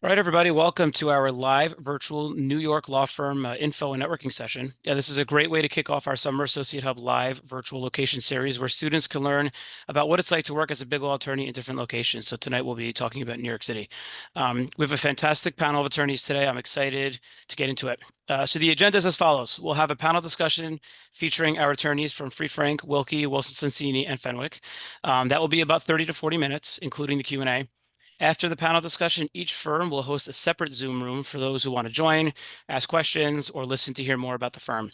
All right, everybody, welcome to our live virtual New York law firm info and networking session. This is a great way to kick off our Summer Associate Hub live virtual location series where students can learn about what it's like to work as a big law attorney in different locations. So tonight we'll be talking about New York City. We have a fantastic panel of attorneys today. I'm excited to get into it. So the agenda is as follows. We'll have a panel discussion featuring our attorneys from Free Frank, Willkie, Wilson Sonsini, and Fenwick. That will be about 30 to 40 minutes, including the Q&A. After the panel discussion, each firm will host a separate Zoom room for those who want to join, ask questions, or listen to hear more about the firm.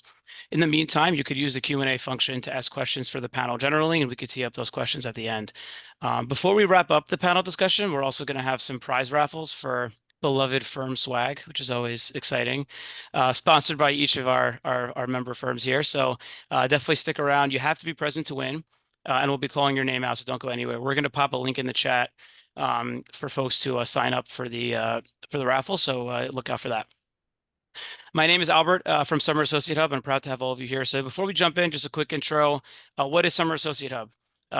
In the meantime, you could use the Q&A function to ask questions for the panel generally, and we could tee up those questions at the end. Before we wrap up the panel discussion, we're also going to have some prize raffles for beloved firm swag, which is always exciting, sponsored by each of our member firms here. So definitely stick around. You have to be present to win, and we'll be calling your name out, so don't go anywhere. We're going to pop a link in the chat for folks to sign up for the raffle. So look out for that. My name is Albert from Summer Associate Hub. I'm proud to have all of you here. So before we jump in, just a quick intro. What is Summer Associate Hub?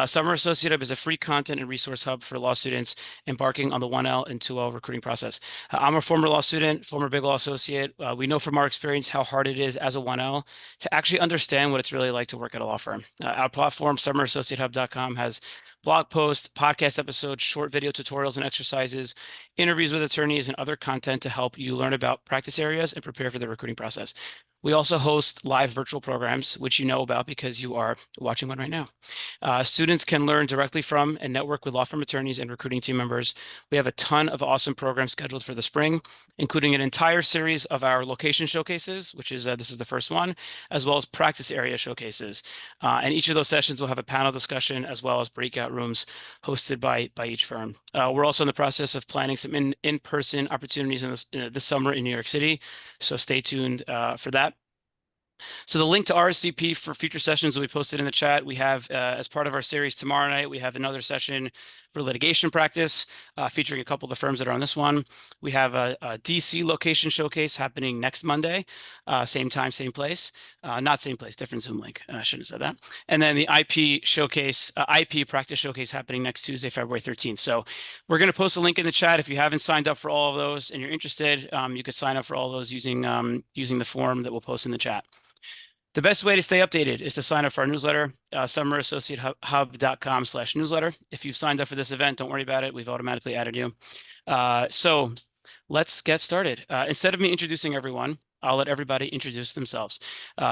Summer Associate Hub is a free content and resource hub for law students embarking on the 1L and 2L recruiting process. I'm a former law student, former Big Law associate. We know from our experience how hard it is as a 1L to actually understand what it's really like to work at a law firm. Our platform, summerassociatehub.com, has blog posts, podcast episodes, short video tutorials and exercises, interviews with attorneys, and other content to help you learn about practice areas and prepare for the recruiting process. We also host live virtual programs, which you know about because you are watching one right now. Students can learn directly from and network with law firm attorneys and recruiting team members. We have a ton of awesome programs scheduled for the spring, including an entire series of our location showcases, which is this is the first one, as well as practice area showcases. And each of those sessions will have a panel discussion as well as breakout rooms hosted by each firm. We're also in the process of planning some in-person opportunities this summer in New York City, so stay tuned for that. So the link to RSVP for future sessions will be posted in the chat. We have, as part of our series tomorrow night, we have another session for litigation practice, featuring a couple of the firms that are on this one. We have a DC location showcase happening next Monday, same time, same place. Not same place, different Zoom link. I shouldn't have said that. And then the IP showcase, IP practice showcase happening next Tuesday, February 13th. So we're going to post a link in the chat. If you haven't signed up for all of those and you're interested, you could sign up for all those using the form that we'll post in the chat. The best way to stay updated is to sign up for our newsletter, summerassociatehub.com/newsletter. If you've signed up for this event, don't worry about it. We've automatically added you. So let's get started. Instead of me introducing everyone, I'll let everybody introduce themselves.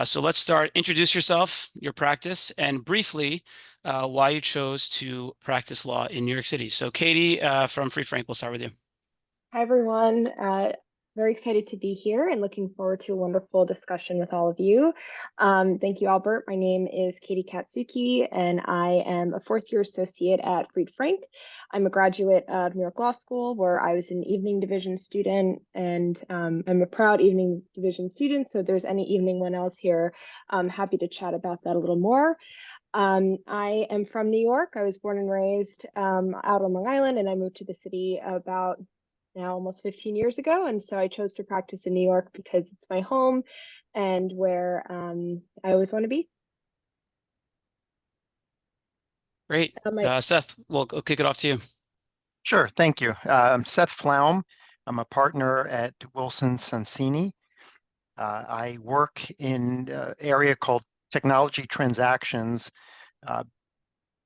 So let's start. Introduce yourself, your practice, and briefly why you chose to practice law in New York City. So Katie from Free Frank, we'll start with you. Hi, everyone. Very excited to be here and looking forward to a wonderful discussion with all of you. Thank you, Albert. My name is Katie Katsuki, and I am a fourth-year associate at Fried Frank. I'm a graduate of New York Law School, where I was an evening division student, and I'm a proud evening division student. So if there's any evening one else here, I'm happy to chat about that a little more. I am from New York. I was born and raised out on Long Island, and I moved to the city about now almost 15 years ago. And so I chose to practice in New York because it's my home and where I always want to be. Great. Seth, we'll kick it off to you. Sure, thank you. I'm Seth Flaum. I'm a partner at Wilson Sonsini. I work in an area called technology transactions,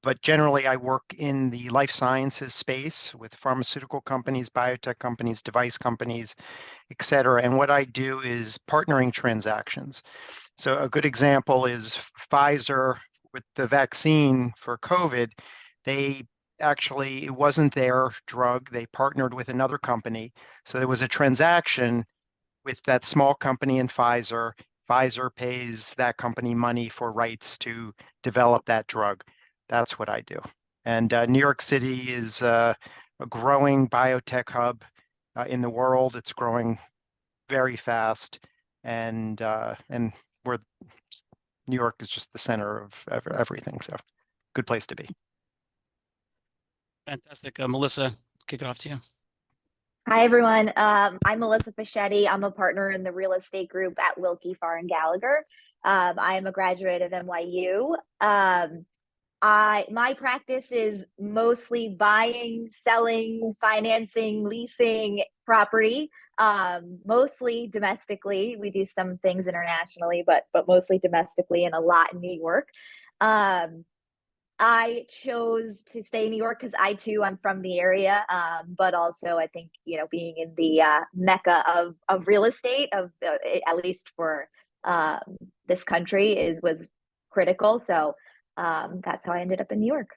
but generally I work in the life sciences space with pharmaceutical companies, biotech companies, device companies, et cetera. And what I do is partnering transactions. So a good example is Pfizer with the vaccine for COVID. It wasn't their drug. They partnered with another company. So there was a transaction with that small company and Pfizer. Pfizer pays that company money for rights to develop that drug. That's what I do. And New York City is a growing biotech hub in the world. It's growing very fast, and New York is just the center of everything. So, good place to be. Fantastic. Melissa, kick it off to you. Hi, everyone. I'm Melissa Fischetti. I'm a partner in the real estate group at Willkie, Farr & Gallagher. I am a graduate of NYU. my practice is mostly buying, selling, financing, leasing property, mostly domestically. We do some things internationally, but mostly domestically, and a lot in New York. I chose to stay in New York because I'm from the area, but also I think being in the mecca of real estate, at least for this country, was critical. So that's how I ended up in New York.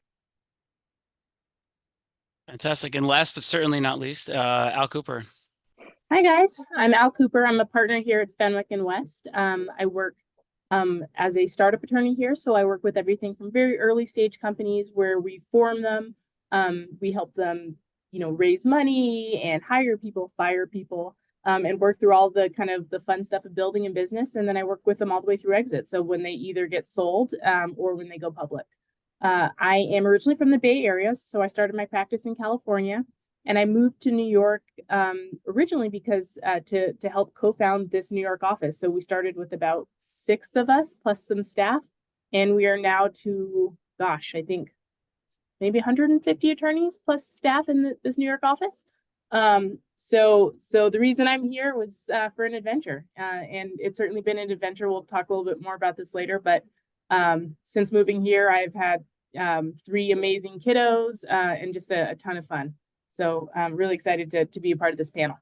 Fantastic. And last but certainly not least, Al Cooper. Hi guys, I'm Al Cooper. I'm a partner here at Fenwick and West. I work as a startup attorney here, so I work with everything from very early stage companies where we form them, we help them, raise money and hire people, fire people, and work through all the kind of the fun stuff of building a business, and then I work with them all the way through exit. So when they either get sold or when they go public. I am originally from the Bay Area, so I started my practice in California. And I moved to New York originally because to help co-found this New York office. So we started with about 6 of us plus some staff, and we are now to, gosh, I think maybe 150 attorneys plus staff in this New York office. So the reason I'm here was for an adventure, and it's certainly been an adventure. We'll talk a little bit more about this later, but since moving here, I've had 3 amazing kiddos and just a ton of fun. So I'm really excited to be a part of this panel.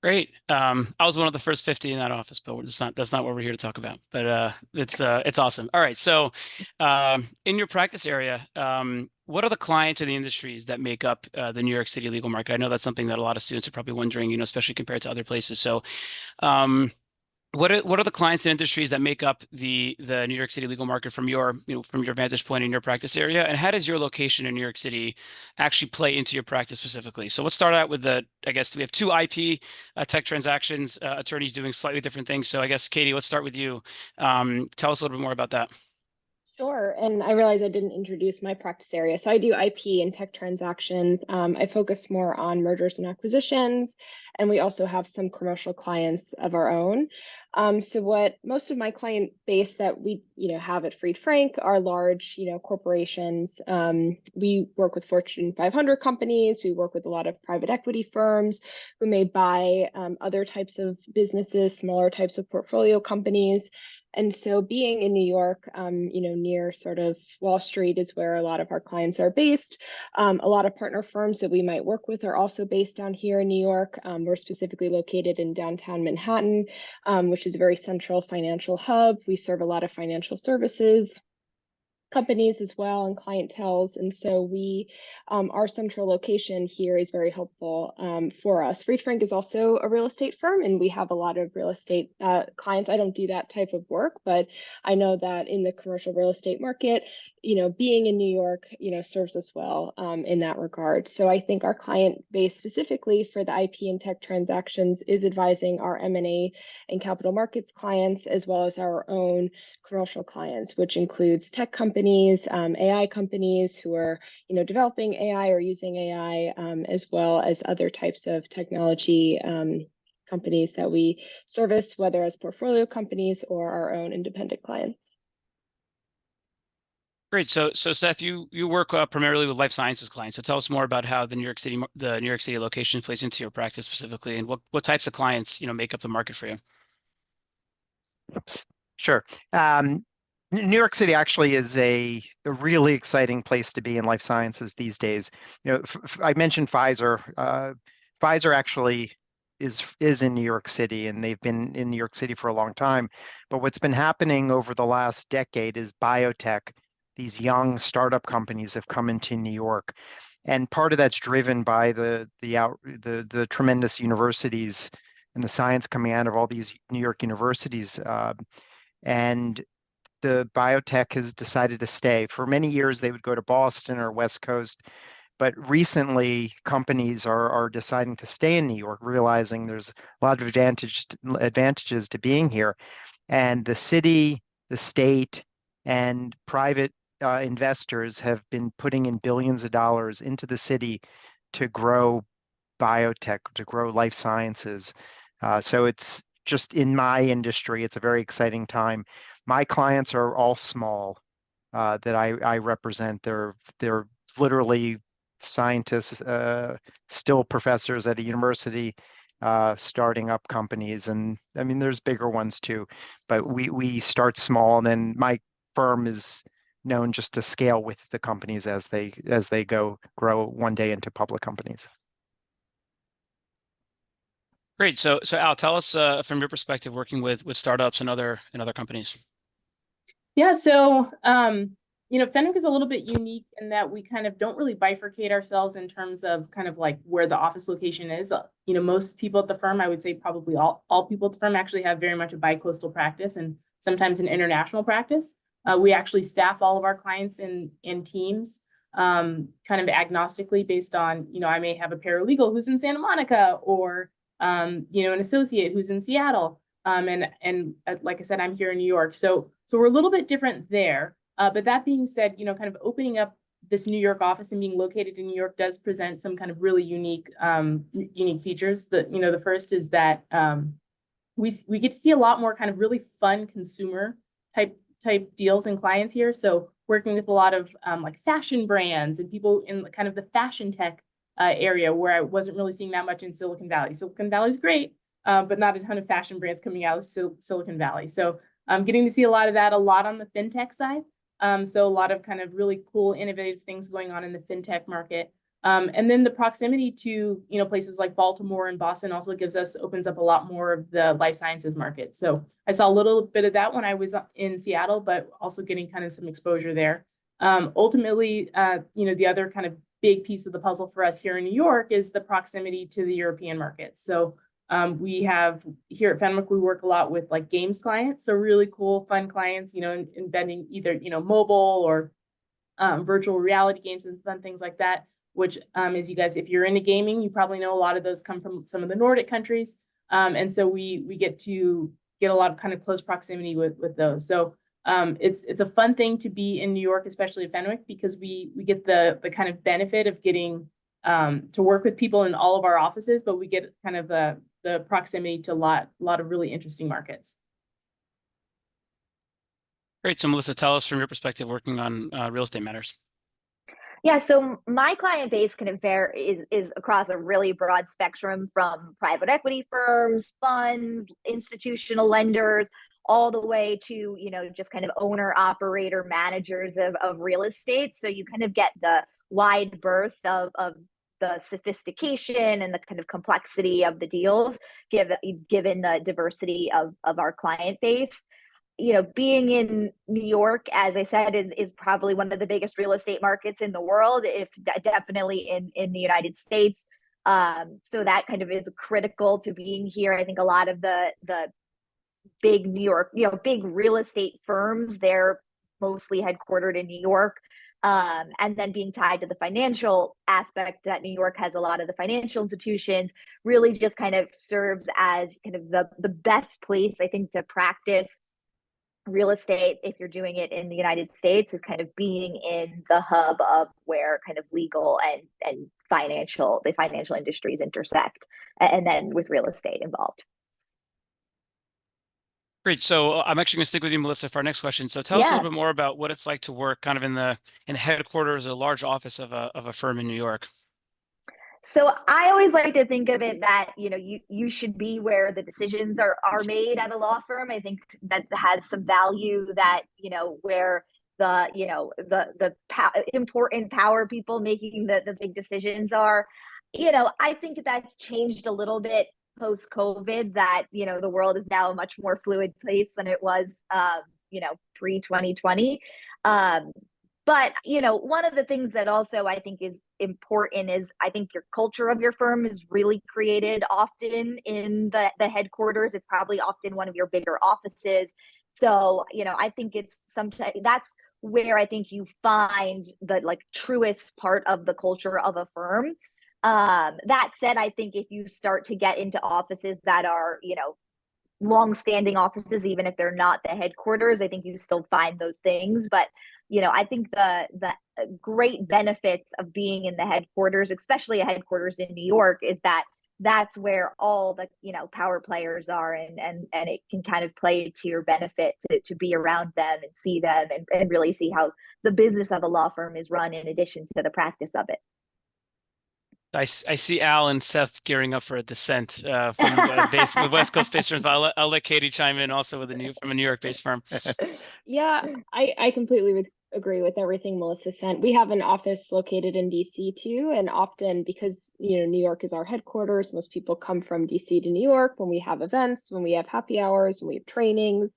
Great. I was one of the first 50 in that office, but that's not what we're here to talk about. But it's awesome. All right. So in your practice area, what are the clients or the industries that make up the New York City legal market? I know that's something that a lot of students are probably wondering, especially compared to other places. So what are the clients and industries that make up the New York City legal market from your vantage point in your practice area? And how does your location in New York City actually play into your practice specifically? So let's start out with I guess we have 2 IP tech transactions, attorneys doing slightly different things. So I guess, Katie, let's start with you. Tell us a little bit more about that. Sure. And I realize I didn't introduce my practice area. So I do IP and tech transactions. I focus more on mergers and acquisitions, and we also have some commercial clients of our own. So what most of my client base that we have at Fried Frank are large corporations. We work with Fortune 500 companies. We work with a lot of private equity firms who may buy other types of businesses, smaller types of portfolio companies. And so being in New York, near sort of Wall Street is where a lot of our clients are based. A lot of partner firms that we might work with are also based down here in New York. We're specifically located in downtown Manhattan, which is a very central financial hub. We serve a lot of financial services companies as well and clienteles, and so our central location here is very helpful for us. Fried Frank is also a real estate firm, and we have a lot of real estate clients. I don't do that type of work, but I know that in the commercial real estate market, being in New York, serves us well in that regard. So I think our client base specifically for the IP and tech transactions is advising our M&A and capital markets clients, as well as our own commercial clients, which includes tech companies, AI companies who are, developing AI or using AI, as well as other types of technology companies that we service, whether as portfolio companies or our own independent clients. Great. So Seth, you work primarily with life sciences clients. So tell us more about how the New York City location plays into your practice specifically, and what types of clients make up the market for you. Sure. New York City actually is a really exciting place to be in life sciences these days. I mentioned Pfizer. Pfizer actually is in New York City, and they've been in New York City for a long time. But what's been happening over the last decade is biotech. These young startup companies have come into New York, and part of that's driven by the tremendous universities and the science coming out of all these New York universities. And the biotech has decided to stay. For many years, they would go to Boston or West Coast, but recently companies are deciding to stay in New York, realizing there's a lot of advantages to being here. And the city, the state, and private investors have been putting in billions of dollars into the city to grow biotech, to grow life sciences. So it's just in my industry, it's a very exciting time. My clients are all small that I represent. They're literally scientists, still professors at a university, starting up companies. And I mean, there's bigger ones too, but we start small, and then my firm is known just to scale with the companies as they grow one day into public companies. Great. So Al, tell us from your perspective, working with startups and other companies. Yeah, so Fenwick is a little bit unique in that we kind of don't really bifurcate ourselves in terms of kind of like where the office location is. Most people at the firm, I would say probably all people at the firm actually have very much a bi-coastal practice and sometimes an international practice. We actually staff all of our clients in teams, kind of agnostically based on, I may have a paralegal who's in Santa Monica or, an associate who's in Seattle. And like I said, I'm here in New York. So we're a little bit different there. But that being said, kind of opening up this New York office and being located in New York does present some kind of really unique features. The first is that we get to see a lot more kind of really fun consumer type deals and clients here. So working with a lot of like fashion brands and people in kind of the fashion tech area where I wasn't really seeing that much in Silicon Valley. Silicon Valley is great, but not a ton of fashion brands coming out of Silicon Valley. So I'm getting to see a lot of that, a lot on the fintech side. So a lot of kind of really cool, innovative things going on in the fintech market. And then the proximity to, places like Baltimore and Boston also opens up a lot more of the life sciences market. So I saw a little bit of that when I was in Seattle, but also getting kind of some exposure there. Ultimately, the other kind of big piece of the puzzle for us here in New York is the proximity to the European market. So we have here at Fenwick, we work a lot with like games clients. So really cool, fun clients, embedding either, mobile or virtual reality games and fun things like that, which is you guys, if you're into gaming, you probably know a lot of those come from some of the Nordic countries. And so we get a lot of kind of close proximity with those. So it's a fun thing to be in New York, especially at Fenwick, because we get the kind of benefit of getting to work with people in all of our offices, but we get kind of the proximity to a lot of really interesting markets. Great. So Melissa, tell us from your perspective working on real estate matters. Yeah, so my client base kind of is across a really broad spectrum, from private equity firms, funds, institutional lenders, all the way to, just kind of owner, operator, managers of real estate. So you kind of get the wide berth of the sophistication and the kind of complexity of the deals, given the diversity of our client base. Being in New York, as I said, is probably one of the biggest real estate markets in the world, if definitely in the United States. So that kind of is critical to being here. I think a lot of the big New York, big real estate firms, they're mostly headquartered in New York. And then being tied to the financial aspect, that New York has a lot of the financial institutions, really just kind of serves as kind of the best place, I think, to practice real estate if you're doing it in the United States, is kind of being in the hub of where kind of legal and the financial industries intersect, and then with real estate involved. Great. So I'm actually going to stick with you, Melissa, for our next question. So tell us a little bit more about what it's like to work kind of in the headquarters, a large office of a firm in New York. So I always like to think of it that, you should be where the decisions are made at a law firm. I think that has some value, that, where the important power people making the big decisions are. I think that's changed a little bit post-COVID, that, the world is now a much more fluid place than it was, pre-2020. But, one of the things that also I think is important is, I think your culture of your firm is really created often in the headquarters. It's probably often one of your bigger offices. So, I think it's sometimes that's where I think you find the truest part of the culture of a firm. That said, I think if you start to get into offices that are, long-standing offices, even if they're not the headquarters, I think you still find those things. But I think the great benefits of being in the headquarters, especially a headquarters in New York, is that that's where all the, you know, power players are, and it can kind of play to your benefit to be around them and see them and really see how the business of a law firm is run in addition to the practice of it. I see Al and Seth gearing up for a descent from with West Coast based firms, but I'll let Katie chime in also with from a New York based firm. Yeah, I completely agree with everything Melissa said. We have an office located in DC too, and often because, you know, New York is our headquarters, most people come from DC to New York when we have events, when we have happy hours, when we have trainings.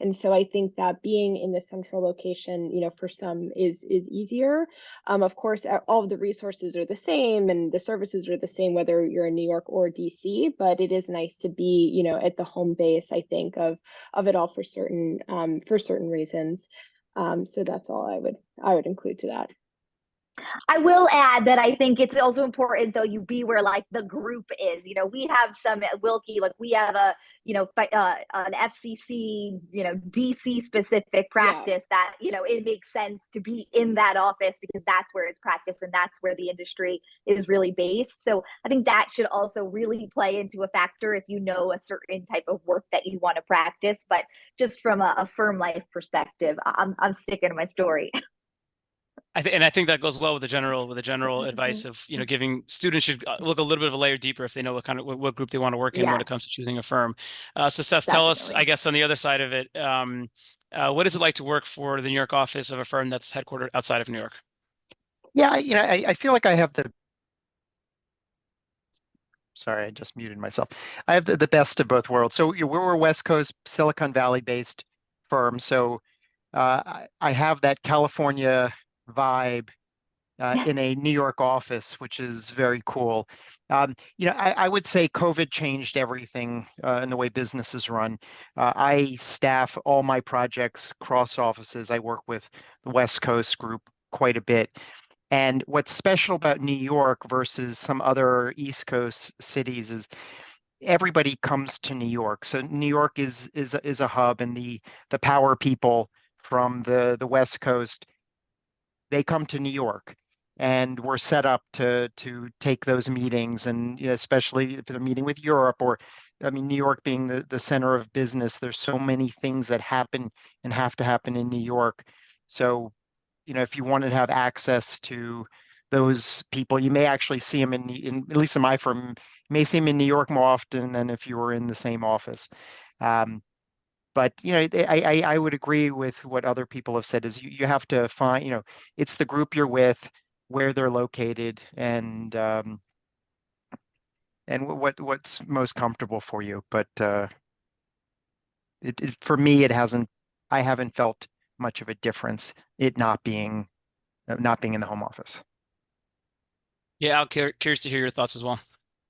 And so I think that being in the central location, you know, for some is easier. Of course, all of the resources are the same and the services are the same, whether you're in New York or DC, but it is nice to be, you know, at the home base, I think, of it all for certain reasons. So that's all I would include to that. I will add that I think it's also important, though, you be where like the group is. You know, we have some at Willkie, like we have a, you know, an FCC, you know, DC specific practice that, you know, it makes sense to be in that office because that's where it's practiced and that's where the industry is really based. So I think that should also really play into a factor if you know a certain type of work that you want to practice. But just from a firm life perspective, I'm sticking to my story. I think that goes well with the general advice of, you know, giving students should look a little bit of a layer deeper if they know what group they want to work in when it comes to choosing a firm. So Seth, tell us, I guess, on the other side of it, what is it like to work for the New York office of a firm that's headquartered outside of New York? Yeah, you know, I feel like I have sorry, I just muted myself. I have the best of both worlds. So we're a West Coast, Silicon Valley based firm. So I have that California vibe in a New York office, which is very cool. You know, I would say COVID changed everything in the way businesses run. I staff all my projects cross offices. I work with the West Coast group quite a bit. And what's special about New York versus some other East Coast cities is everybody comes to New York. So New York is a hub, and the power people from the West Coast, they come to New York, and we're set up to take those meetings. And you know, especially if they're meeting with Europe, or I mean, New York being the center of business, there's so many things that happen and have to happen in New York. So, you know, if you want to have access to those people, you may actually see them in at least in my firm, you may see them in New York more often than if you were in the same office. But you know, I would agree with what other people have said, is you have to find, you know, it's the group you're with, where they're located, and what's most comfortable for you. But for me, I haven't felt much of a difference, it not being in the home office. Yeah, I'm curious to hear your thoughts as well.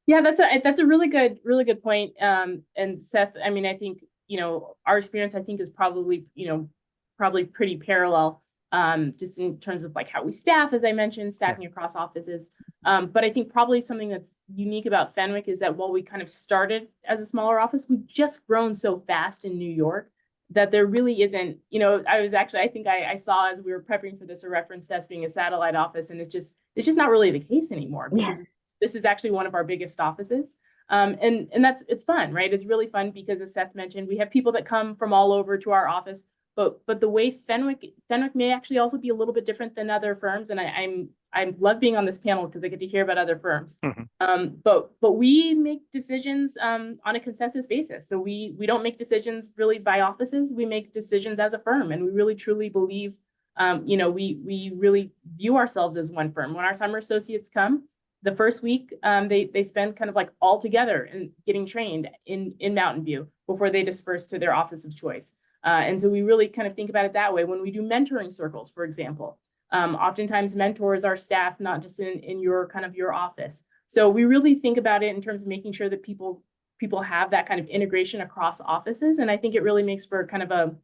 Yeah, that's a really good point. And Seth, I mean, I think, you know, our experience, I think, is probably pretty parallel, just in terms of like how we staff, as I mentioned, staffing across offices. But I think probably something that's unique about Fenwick is that while we kind of started as a smaller office, we've just grown so fast in New York that there really isn't, you know, I think I saw as we were prepping for this a reference to us being a satellite office, and it's just not really the case anymore, because this is actually one of our biggest offices. And it's fun, right? It's really fun because, as Seth mentioned, we have people that come from all over to our office, but the way Fenwick may actually also be a little bit different than other firms. And I love being on this panel because I get to hear about other firms. But we make decisions on a consensus basis. So we don't make decisions really by offices. We make decisions as a firm, and we really truly believe, you know, we really view ourselves as one firm. When our summer associates come, the first week, they spend kind of like all together and getting trained in Mountain View before they disperse to their office of choice. And so we really kind of think about it that way. When we do mentoring circles, for example, oftentimes mentors are staff, not just in your kind of your office. So we really think about it in terms of making sure that people have that kind of integration across offices. And I think it really makes for kind of a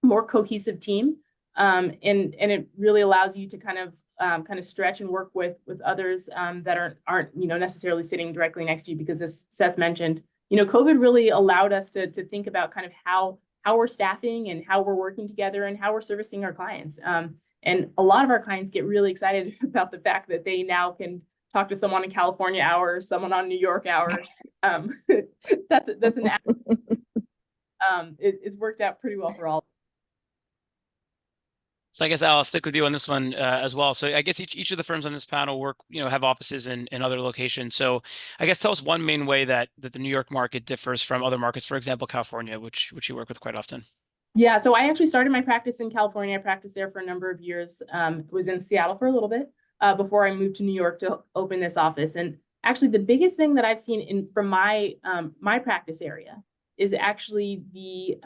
more cohesive team. And it really allows you to kind of stretch and work with others that aren't you know, necessarily sitting directly next to you, because as Seth mentioned, you know, COVID really allowed us to think about kind of how we're staffing and how we're working together and how we're servicing our clients. And a lot of our clients get really excited about the fact that they now can talk to someone in California hours, someone on New York hours. That's an it's worked out pretty well for all. So I guess I'll stick with you on this one as well. So I guess each of the firms on this panel work, have offices in other locations. So I guess tell us one main way that the New York market differs from other markets, for example, California, which you work with quite often. Yeah, so I actually started my practice in California. I practiced there for a number of years. Was in Seattle for a little bit before I moved to New York to open this office. And actually, the biggest thing that I've seen from my my practice area is actually the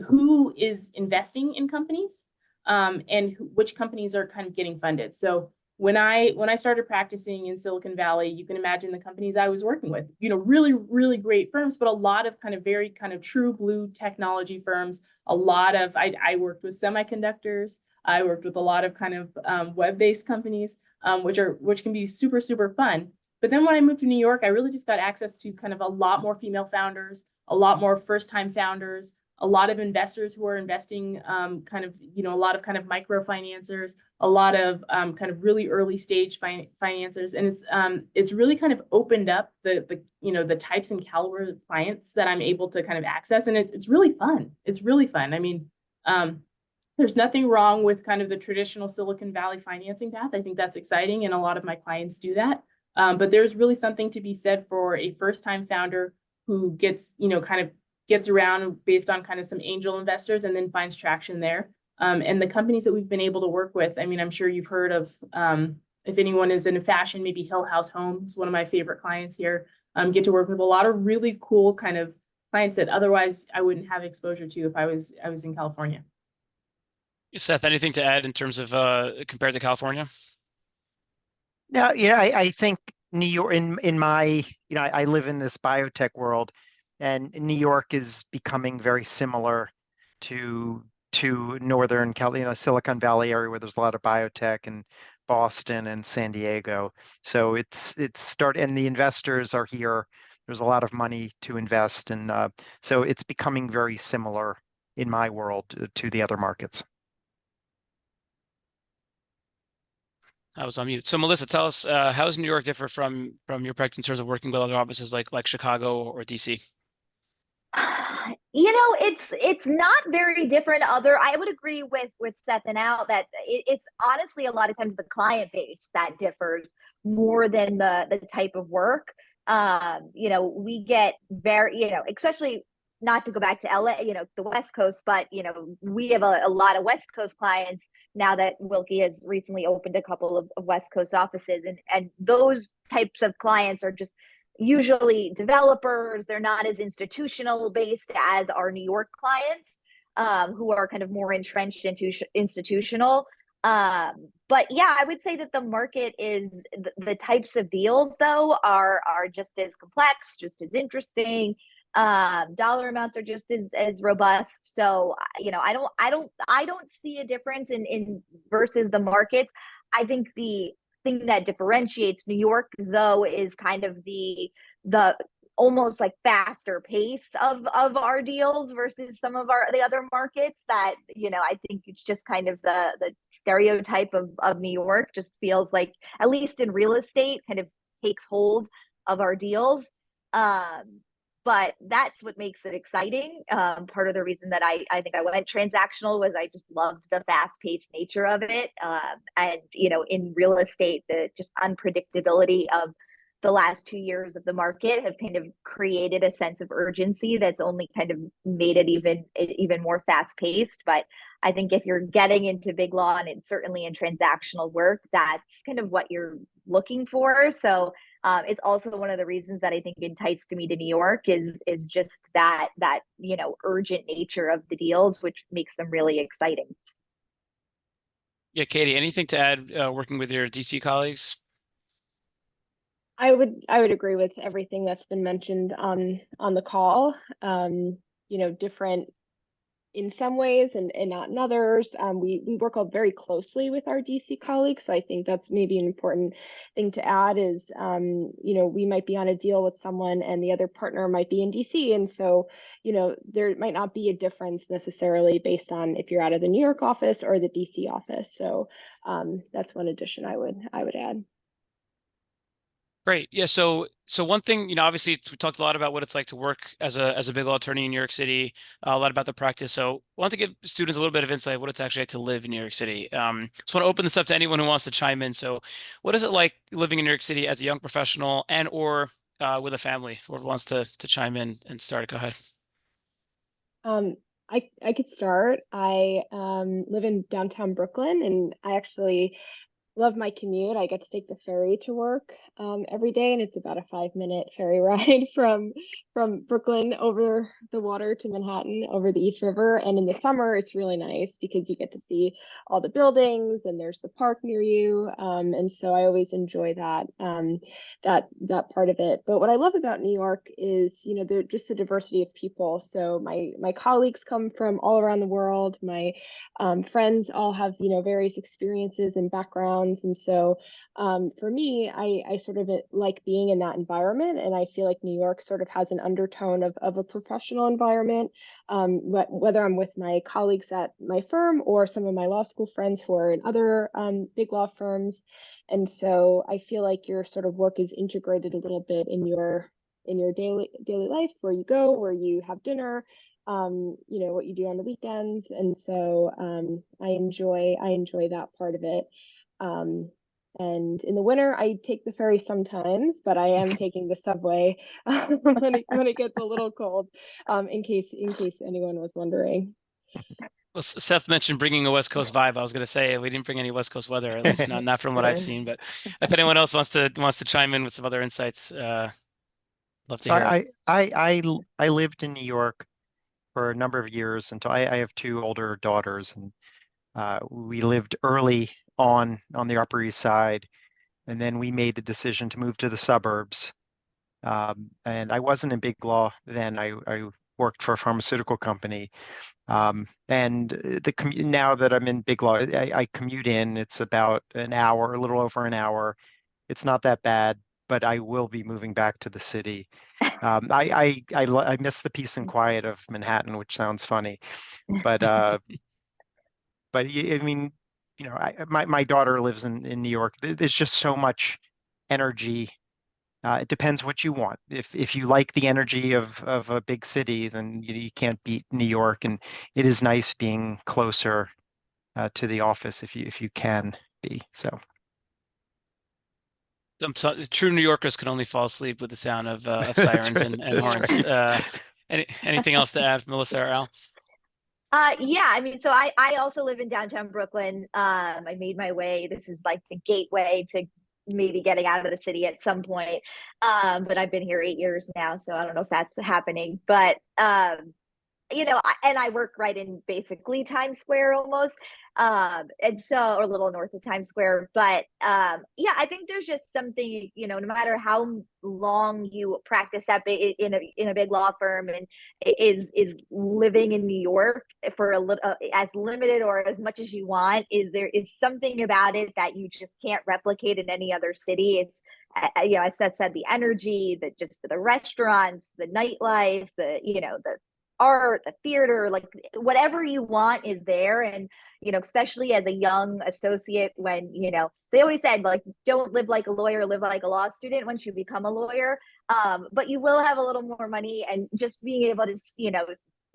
who is investing in companies and which companies are kind of getting funded. So when I started practicing in Silicon Valley, you can imagine the companies I was working with, really, really great firms, but a lot of kind of very kind of true blue technology firms. A lot of, I worked with semiconductors. I worked with a lot of kind of web-based companies, which can be super, super fun. But then when I moved to New York, I really just got access to kind of a lot more female founders, a lot more first-time founders, a lot of investors who are investing kind of, a lot of kind of microfinancers, a lot of kind of really early stage financiers. And it's really kind of opened up the types and caliber of clients that I'm able to kind of access. And it's really fun. It's really fun. I mean, there's nothing wrong with kind of the traditional Silicon Valley financing path. I think that's exciting. And a lot of my clients do that. But there's really something to be said for a first-time founder who gets, kind of gets around based on kind of some angel investors and then finds traction there. And the companies that we've been able to work with, I mean, I'm sure you've heard of, if anyone is into fashion, maybe Hill House Homes, one of my favorite clients here, get to work with a lot of really cool kind of clients that otherwise I wouldn't have exposure to if I was in California. Seth, anything to add in terms of compared to California? No, I think New York in my, I live in this biotech world, and New York is becoming very similar to Northern California, Silicon Valley area where there's a lot of biotech, and Boston and San Diego. So it's and the investors are here. There's a lot of money to invest, and so it's becoming very similar in my world to the other markets. I was on mute. So Melissa, tell us, how does New York differ from your practice in terms of working with other offices like Chicago or DC? It's not very different. I would agree with Seth and Al that it's honestly a lot of times the client base that differs more than the type of work. We get very, especially not to go back to LA, the West Coast, but we have a lot of West Coast clients now that Willkie has recently opened a couple of West Coast offices, and those types of clients are just usually developers. They're not as institutional based as our New York clients, who are kind of more entrenched into institutional. But yeah, I would say that the market is the types of deals though are just as complex, just as interesting. Dollar amounts are just as robust. So I don't see a difference in versus the markets. I think the thing that differentiates New York though is kind of the almost like faster pace of our deals versus some of the other markets that I think it's just kind of the stereotype of New York just feels like, at least in real estate, kind of takes hold of our deals. But that's what makes it exciting. Part of the reason that I think I went transactional was I just loved the fast-paced nature of it. And in real estate, the just unpredictability of the last 2 years of the market have kind of created a sense of urgency that's only kind of made it even more fast-paced. But I think if you're getting into BigLaw and it's certainly in transactional work, that's kind of what you're looking for. So it's also one of the reasons that I think enticed me to New York is just that urgent nature of the deals, which makes them really exciting. Yeah, Katie, anything to add working with your DC colleagues? I would agree with everything that's been mentioned on the call. Different in some ways and not in others. We work all very closely with our DC colleagues. So I think that's maybe an important thing to add is, you know, we might be on a deal with someone and the other partner might be in DC. And so, you know, there might not be a difference necessarily based on if you're out of the New York office or the DC office. So that's one addition I would add. Great. Yeah. So one thing, you know, obviously we talked a lot about what it's like to work as a big law attorney in New York City, a lot about the practice. So I want to give students a little bit of insight what it's actually like to live in New York City. Just want to open this up to anyone who wants to chime in. So what is it like living in New York City as a young professional and or with a family? Whoever wants to chime in and start, go ahead. I could start. I live in downtown Brooklyn, and I actually love my commute. I get to take the ferry to work every day, and it's about a 5-minute ferry ride from Brooklyn over the water to Manhattan over the East River. And in the summer, it's really nice because you get to see all the buildings and there's the park near you. And so I always enjoy that that part of it. But what I love about New York is, you know, just the diversity of people. So my colleagues come from all around the world. My friends all have, you know, various experiences and backgrounds. And so for me, I sort of like being in that environment. And I feel like New York sort of has an undertone of a professional environment, whether I'm with my colleagues at my firm or some of my law school friends who are in other big law firms. And so I feel like your sort of work is integrated a little bit in your daily life, where you go, where you have dinner, you know, what you do on the weekends. And so I enjoy that part of it. And in the winter, I take the ferry sometimes, but I am taking the subway when it gets a little cold, in case anyone was wondering. Well, Seth mentioned bringing a West Coast vibe. I was going to say we didn't bring any West Coast weather, at least not from what I've seen. But if anyone else wants to chime in with some other insights, love to hear it. I lived in New York for a number of years until I have 2 older daughters, and we lived early on the Upper East Side, and then we made the decision to move to the suburbs. And I wasn't in big law then. I worked for a pharmaceutical company. And now that I'm in big law, I commute in. It's about an hour, a little over an hour. It's not that bad, but I will be moving back to the city. I miss the peace and quiet of Manhattan, which sounds funny, but I mean, you know, my daughter lives in New York. There's just so much energy. It depends what you want. If you like the energy of a big city, then you can't beat New York. And it is nice being closer to the office if you can be. So. True New Yorkers can only fall asleep with the sound of sirens and horns. Right. Anything else to add, Melissa or Al? Yeah, I mean, so I also live in downtown Brooklyn. I made my way. This is like the gateway to maybe getting out of the city at some point. But I've been here 8 years now, so I don't know if that's happening. But you know, and I work right in basically Times Square almost. And so, or a little north of Times Square. But yeah, I think there's just something, you know, no matter how long you practice that in a big law firm, and is living in New York for a little, as limited or as much as you want, there is something about it that you just can't replicate in any other city. You know, as Seth said, the energy, the restaurants, the nightlife, you know, the art, the theater, like whatever you want is there. And, you know, especially as a young associate, when, you know, they always said, like, don't live like a lawyer, live like a law student once you become a lawyer. But you will have a little more money, and just being able to, you know,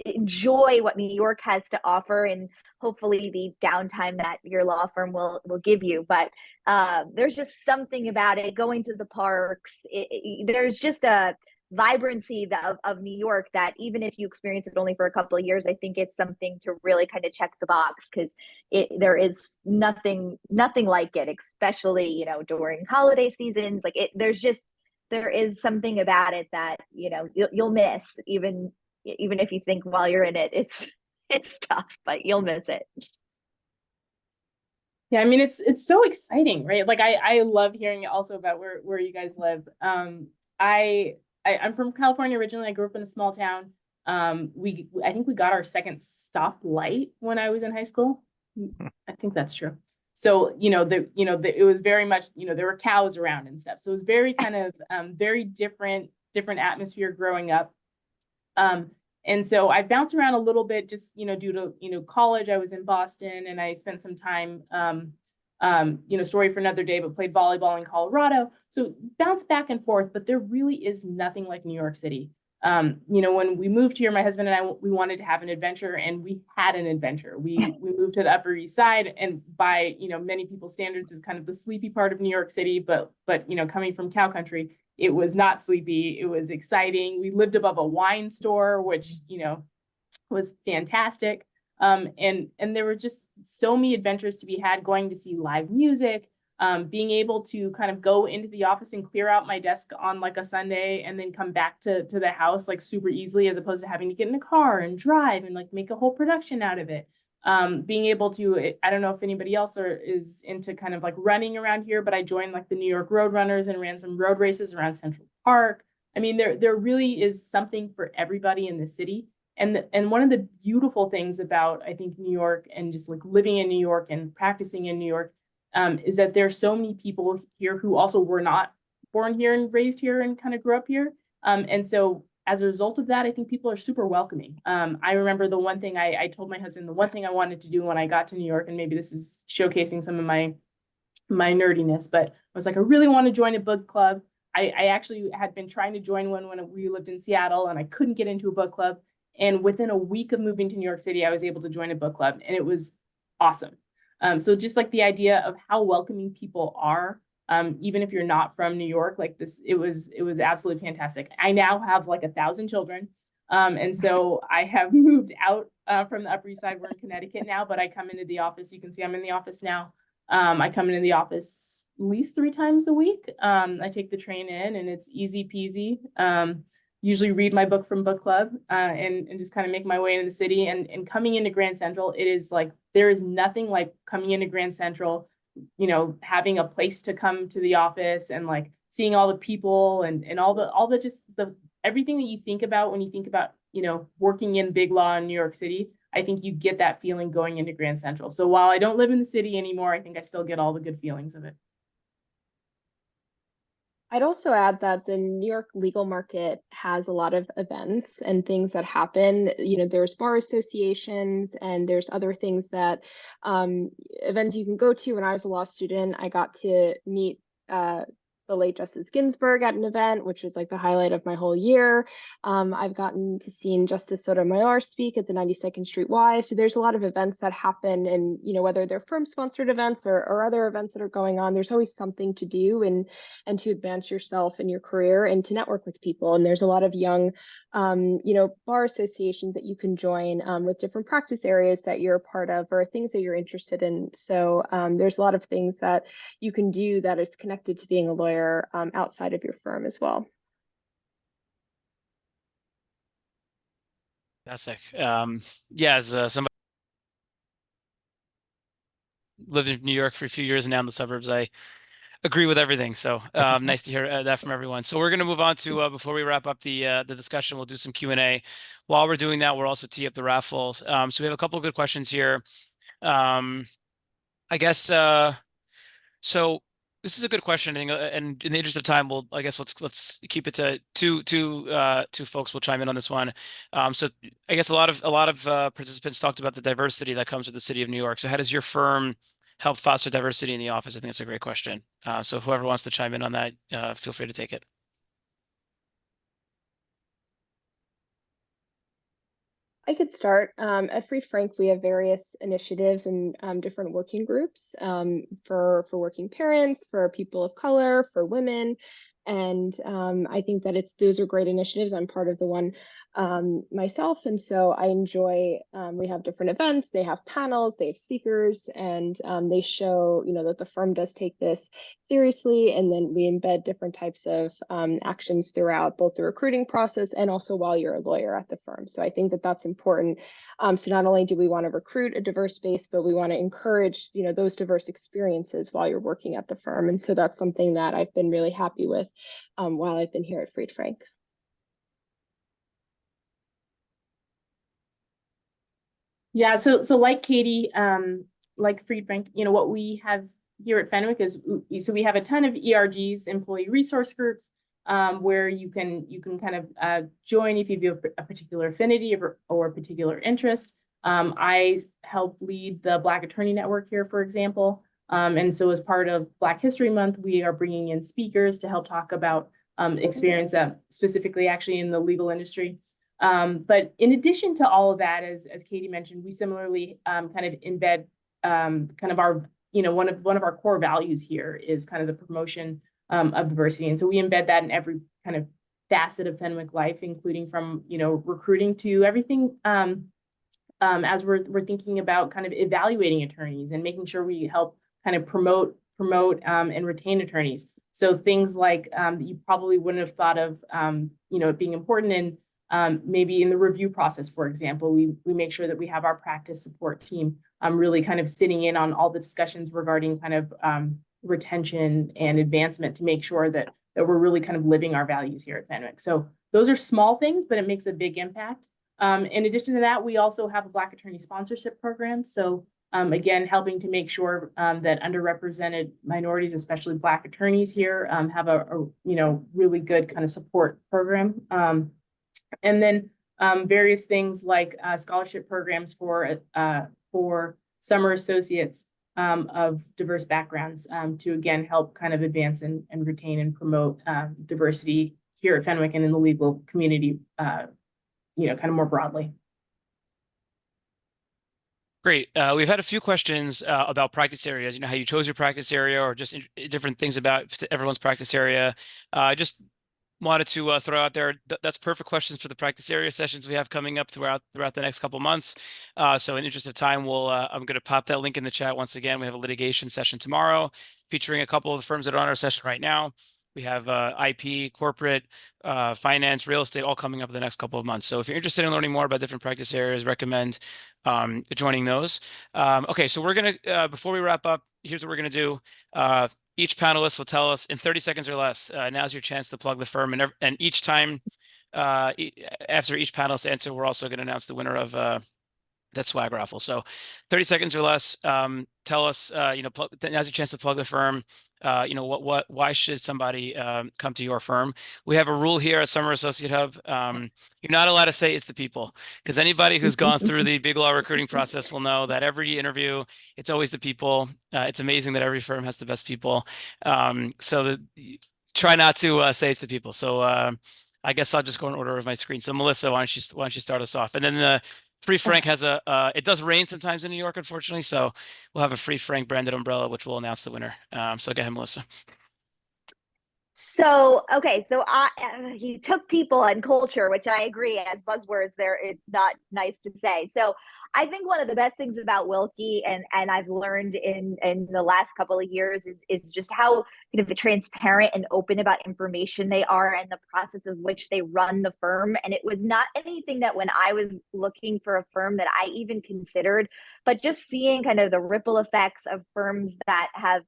enjoy what New York has to offer, and hopefully the downtime that your law firm will give you. But there's just something about it, going to the parks. There's just a vibrancy of New York that, even if you experience it only for a couple of years, I think it's something to really kind of check the box, because there is nothing like it, especially, you know, during holiday seasons. Like there is something about it that, you know, you'll miss, even if you think while you're in it it's tough, but you'll miss it. Yeah, I mean, it's so exciting, right? Like I love hearing also about where you guys live. I'm from California originally. I grew up in a small town. I think we got our second stoplight when I was in high school. I think that's true. So, it was very much, there were cows around and stuff. So it was very kind of very different atmosphere growing up. And so I bounced around a little bit just, due to, college. I was in Boston and I spent some time, story for another day, but played volleyball in Colorado. So bounced back and forth, but there really is nothing like New York City. When we moved here, my husband and I, we wanted to have an adventure, and we had an adventure. We moved to the Upper East Side, and by, many people's standards is kind of the sleepy part of New York City, but coming from cow country, it was not sleepy. It was exciting. We lived above a wine store, which, was fantastic. And there were just so many adventures to be had, going to see live music, being able to kind of go into the office and clear out my desk on like a Sunday and then come back to the house like super easily, as opposed to having to get in a car and drive and like make a whole production out of it. Being able to, I don't know if anybody else is into kind of like running around here, but I joined like the New York Road Runners and ran some road races around Central Park. I mean, there really is something for everybody in the city. And one of the beautiful things about, I think, New York and just like living in New York and practicing in New York, is that there's so many people here who also were not born here and raised here and kind of grew up here. And so as a result of that, I think people are super welcoming. I remember the one thing I told my husband, the one thing I wanted to do when I got to New York, and maybe this is showcasing some of my nerdiness, but I was like, I really want to join a book club. I actually had been trying to join one when we lived in Seattle, and I couldn't get into a book club. And within a week of moving to New York City, I was able to join a book club, and it was awesome. So just like the idea of how welcoming people are, even if you're not from New York, like this, it was absolutely fantastic. I now have like 1,000 children. And so I have moved out from the Upper East Side. We're in Connecticut now, but I come into the office. You can see I'm in the office now. I come into the office at least 3 times a week. I take the train in, and it's easy peasy. Usually read my book from book club, and just kind of make my way into the city. And coming into Grand Central, it is like, there is nothing like coming into Grand Central, having a place to come to the office and like seeing all the people and all the just the everything that you think about when you think about, working in BigLaw in New York City. I think you get that feeling going into Grand Central. So while I don't live in the city anymore, I think I still get all the good feelings of it. I'd also add that the New York legal market has a lot of events and things that happen. There's bar associations and there's other things that events you can go to. When I was a law student, I got to meet the late Justice Ginsburg at an event, which was like the highlight of my whole year. I've gotten to see Justice Sotomayor speak at the 92nd Street Y. So there's a lot of events that happen, and whether they're firm-sponsored events or other events that are going on, there's always something to do and to advance yourself in your career and to network with people. And there's a lot of young, bar associations that you can join with different practice areas that you're a part of or things that you're interested in. So there's a lot of things that you can do that is connected to being a lawyer outside of your firm as well. Fantastic. Yeah, as somebody lived in New York for a few years and now in the suburbs, I agree with everything. So nice to hear that from everyone. So we're going to move on to before we wrap up the discussion, we'll do some Q&A. While we're doing that, we'll also tee up the raffles. So we have a couple of good questions here. I guess so. This is a good question, and in the interest of time, let's keep it to two folks will chime in on this one. So I guess a lot of participants talked about the diversity that comes with the city of New York. So how does your firm help foster diversity in the office? I think that's a great question. So whoever wants to chime in on that, feel free to take it. I could start. At Free Frank, we have various initiatives and different working groups for working parents, for people of color, for women. And I think that those are great initiatives. I'm part of the one myself. And so I enjoy, we have different events, they have panels, they have speakers, and they show, that the firm does take this seriously. And then we embed different types of actions throughout both the recruiting process and also while you're a lawyer at the firm. So I think that that's important. So not only do we want to recruit a diverse base, but we want to encourage, those diverse experiences while you're working at the firm. And so that's something that I've been really happy with while I've been here at Fried Frank. Yeah, so like Katie, like Fried Frank, what we have here at Fenwick is, so we have a ton of ERGs, employee resource groups, where you can kind of join if you have a particular affinity or a particular interest. I help lead the Black Attorney Network here, for example. And so as part of Black History Month, we are bringing in speakers to help talk about experience specifically actually in the legal industry. But in addition to all of that, as Katie mentioned, we similarly kind of embed kind of our, one of our core values here is kind of the promotion of diversity. And so we embed that in every kind of facet of Fenwick life, including from, recruiting to everything as we're thinking about kind of evaluating attorneys and making sure we help kind of promote and retain attorneys. So things like you probably wouldn't have thought of, it being important in maybe in the review process, for example, we make sure that we have our practice support team really kind of sitting in on all the discussions regarding kind of retention and advancement to make sure that we're really kind of living our values here at Fenwick. So those are small things, but it makes a big impact. In addition to that, we also have a Black attorney sponsorship program. So again, helping to make sure that underrepresented minorities, especially Black attorneys here, have a really good kind of support program. And then various things like scholarship programs for summer associates of diverse backgrounds to again help kind of advance and retain and promote diversity here at Fenwick and in the legal community, kind of more broadly. Great. We've had a few questions about practice areas, how you chose your practice area or just different things about everyone's practice area. Just wanted to throw out there, that's perfect questions for the practice area sessions we have coming up throughout the next couple months. So in interest of time, I'm going to pop that link in the chat once again. We have a litigation session tomorrow featuring a couple of the firms that are on our session right now. We have IP, corporate, finance, real estate, all coming up in the next couple of months. So if you're interested in learning more about different practice areas, recommend joining those. Okay, so we're going to, before we wrap up, here's what we're going to do. Each panelist will tell us in 30 seconds or less. Now's your chance to plug the firm. And each time, after each panelist answer, we're also going to announce the winner of that swag raffle. So 30 seconds or less. Tell us, now's your chance to plug the firm. Why should somebody come to your firm? We have a rule here at Summer Associate Hub. You're not allowed to say it's the people, because anybody who's gone through the BigLaw recruiting process will know that every interview, it's always the people. It's amazing that every firm has the best people. So try not to say it's the people. So I guess I'll just go in order of my screen. So Melissa, why don't you start us off? And then the Free Frank has it does rain sometimes in New York, unfortunately. So we'll have a Free Frank branded umbrella, which will announce the winner. So go ahead, Melissa. So, okay, so he took people and culture, which I agree as buzzwords there, it's not nice to say. So I think one of the best things about Willkie and I've learned in the last couple of years is just how kind of transparent and open about information they are and the process of which they run the firm. And it was not anything that when I was looking for a firm that I even considered, but just seeing kind of the ripple effects of firms that have,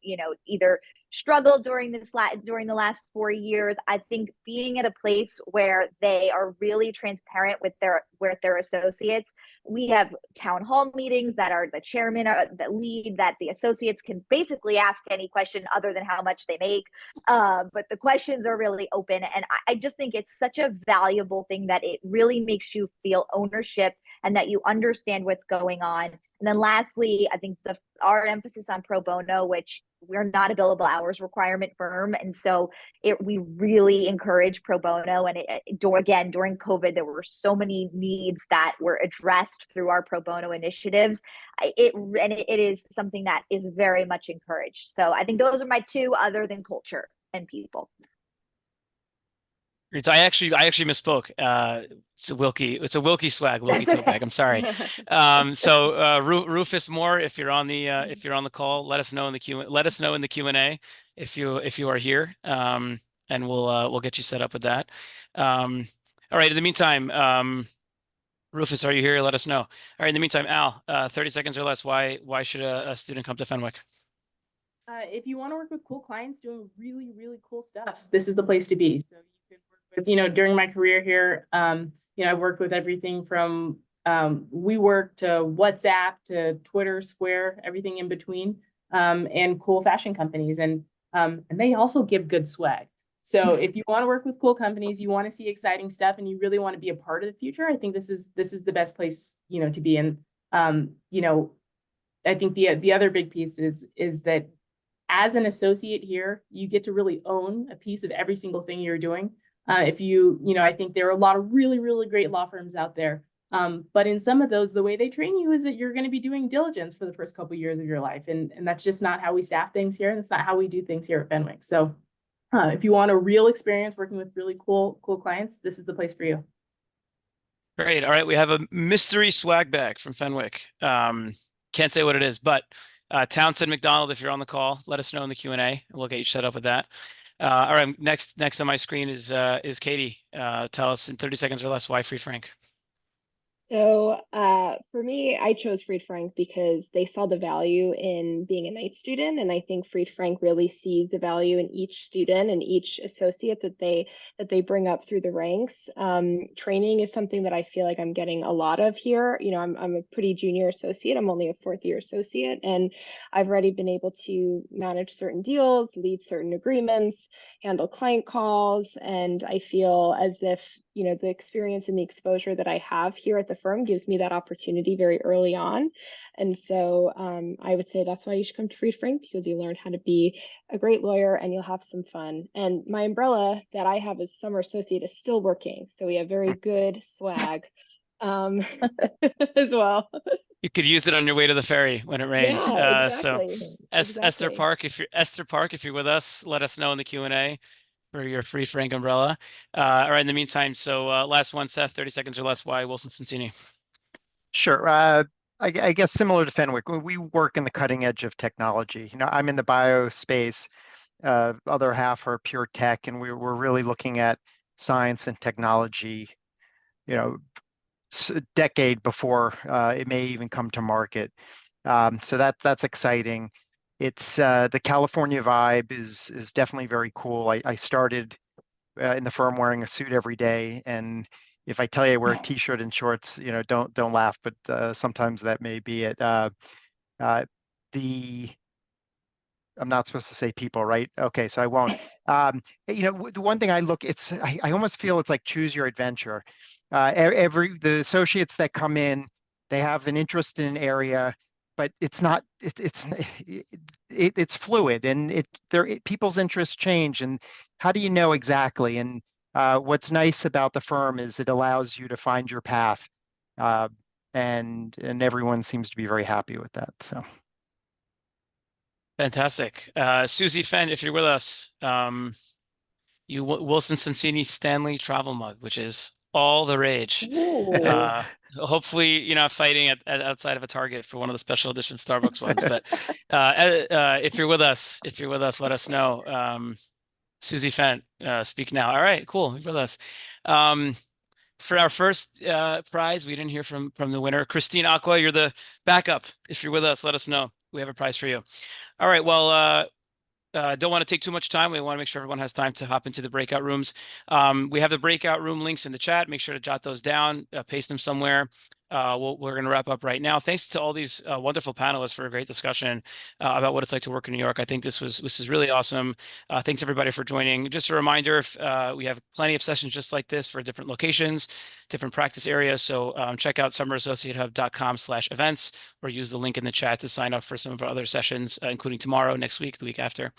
either struggled during the last 4 years. I think being at a place where they are really transparent with their associates. We have town hall meetings that are the chairman or the lead, that the associates can basically ask any question other than how much they make. But the questions are really open. And I just think it's such a valuable thing that it really makes you feel ownership and that you understand what's going on. And then lastly, I think our emphasis on pro bono, which we're not a billable hours requirement firm. And so we really encourage pro bono. And during COVID, there were so many needs that were addressed through our pro bono initiatives. It is something that is very much encouraged. So I think those are my two, other than culture and people. I actually misspoke. It's a Willkie swag, Willkie tote bag. I'm sorry. So Rufus Moore, if you're on the call, let us know in the Q&A if you are here, and we'll get you set up with that. All right. In the meantime, Rufus, are you here? Let us know. All right. In the meantime, Al, 30 seconds or less. Why should a student come to Fenwick? If you want to work with cool clients doing really, really cool stuff, this is the place to be. So you can work with, during my career here, I worked with everything from WeWork to WhatsApp to Twitter, Square, everything in between, and cool fashion companies. And they also give good swag. So if you want to work with cool companies, you want to see exciting stuff, and you really want to be a part of the future, I think this is the best place, to be in. I think the other big piece is that as an associate here, you get to really own a piece of every single thing you're doing. I think there are a lot of really, really great law firms out there. But in some of those, the way they train you is that you're going to be doing diligence for the first couple of years of your life. And that's just not how we staff things here. And it's not how we do things here at Fenwick. So if you want a real experience working with really cool clients, this is the place for you. Great. All right. We have a mystery swag bag from Fenwick. Can't say what it is, but Townsend McDonald, if you're on the call, let us know in the Q&A and we'll get you set up with that. All right. Next on my screen is Katie. Tell us in 30 seconds or less why Fried Frank. So for me, I chose Fried Frank because they saw the value in being a night student. And I think Fried Frank really sees the value in each student and each associate that they bring up through the ranks. Training is something that I feel like I'm getting a lot of here. I'm a pretty junior associate. I'm only a fourth year associate. And I've already been able to manage certain deals, lead certain agreements, handle client calls. And I feel as if the experience and the exposure that I have here at the firm gives me that opportunity very early on. And so I would say that's why you should come to Fried Frank, because you learn how to be a great lawyer and you'll have some fun. And my umbrella that I have as summer associate is still working. So we have very good swag as well. You could use it on your way to the ferry when it rains. Yeah, exactly. So Exactly. Esther Park, if you're with us, let us know in the Q&A for your Fried Frank umbrella. All right, in the meantime, so last one, Seth, 30 seconds or less, why Wilson Sonsini? Sure. I guess similar to Fenwick, we work in the cutting edge of technology. I'm in the bio space. Other half are pure tech, and we're really looking at science and technology, a decade before it may even come to market. So that's exciting. It's the California vibe is definitely very cool. I started in the firm wearing a suit every day, and if I tell you I wear a t-shirt and shorts, don't laugh, but sometimes that may be it. I'm not supposed to say people, right? Okay, so I won't. The one thing I almost feel it's like choose your adventure. The associates that come in, they have an interest in an area, but it's not. It's fluid, and people's interests change. And how do you know exactly? And what's nice about the firm is it allows you to find your path, and everyone seems to be very happy with that. So. Fantastic. Susie Fenn, if you're with us, you Wilson Sonsini Stanley travel mug, which is all the rage. Hopefully you're not fighting outside of a Target for one of the special edition Starbucks ones. But if you're with us, let us know. Susie Fenn, speak now. All right, cool. You're with us. For our first prize, we didn't hear from the winner. Christine Aqua, you're the backup. If you're with us, let us know. We have a prize for you. All right. Well, don't want to take too much time. We want to make sure everyone has time to hop into the breakout rooms. We have the breakout room links in the chat. Make sure to jot those down, paste them somewhere. We're going to wrap up right now. Thanks to all these wonderful panelists for a great discussion about what it's like to work in New York. I think this is really awesome. Thanks everybody for joining. Just a reminder, if we have plenty of sessions just like this for different locations, different practice areas. So check out summerassociatehub.com/events or use the link in the chat to sign up for some of our other sessions, including tomorrow, next week, the week after.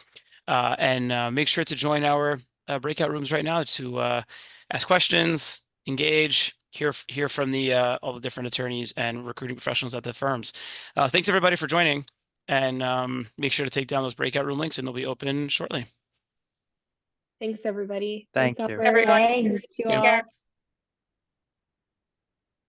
And make sure to join our breakout rooms right now to ask questions, engage, hear from all the different attorneys and recruiting professionals at the firms. Thanks everybody for joining, and make sure to take down those breakout room links, and they'll be open shortly. Thanks, everybody. Thank you. Albert. Everyone. Thanks to you all.